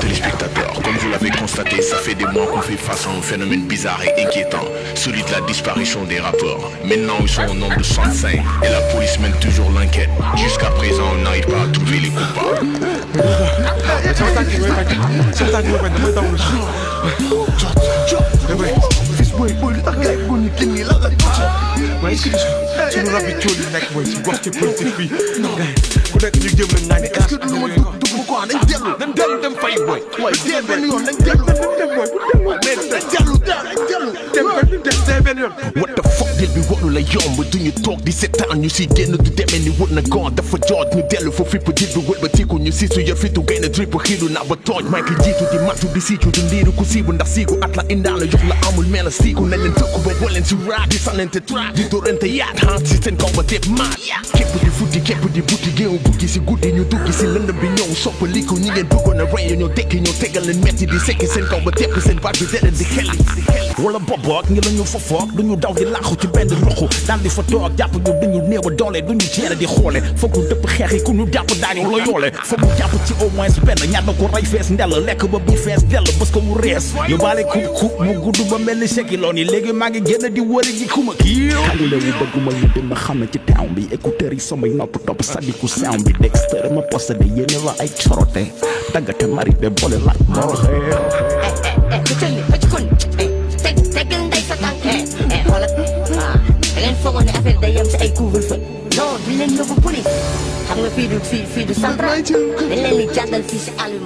téléspectateurs, comme vous l'avez constaté, ça fait des mois qu'on fait face à un phénomène bizarre et inquiétant, celui de la disparition des rappeurs. Maintenant ils sont au nombre de 65 et la police mène toujours l'enquête. Jusqu'à présent on n'arrive pas à trouver les coupables. suñu rab yi cool yi nekk mooy ci gox ci politique bi ku nekk ñu jëm nañ naan ni est-ce que du ma dugg quoi dañ dellu dem fay boy waaye dee benn yoon dañ dellu dem boy mais dañ dellu dem benn yoon what the fuck dil bi waru la yomb duñu toog di seetaan ñu si génn du demee ni wut na goon dafa joot ñu dellu fa fipp dil bi wët ba tiku ñu siisu ya fitu gaynde drip xiidu na ba tooj may ki jiitu di matu di siicu du ndiiru ku siibu ndax siiku at la indaale jox la amul mel siiku nañ leen tëkku ba boleen si raak di sanente track di dorante yaat si seen kaw ba def maat képp di futti képp di butti géew buggi si guddi ñu duggi si lëndëm bi ñëw soppaliku ñi ngeen bëggoon a rey ñoo dekki ñoo tegal leen metti di sekki seen kaw ba tepp seen baat bi deret di xelli wala bobook ngi la ñu fofook duñu daw di làqu ci benn loxo daal di fa toog jàpp ñu duñu néew a doole duñu ceere di xoole foog ñu dëpp xeex yi ku ñu jàpp daañu la yoole foog ñu jàpp ci au moins benn ñaar na ko rey fees ndell lekk ba bi fees dell parce que mu rees yóbbaale kub mu gudd ba mel ni sekiloon yi léegi maa ngi génn di wëri ji kuma kii bëgguma ñu dem ma xam ci town bi écouteur yi samay nopp topp sadiku sound bi Dexter ma posté de yéene la ay corote daggate mari de boole laaj moroxe tegal nday sa tànk xoolal da ngeen foogoon ne affaire day yem si ay couvre-feu non di leen yóbbu police xam nga fii du central dañ leen di jàddal fii si àll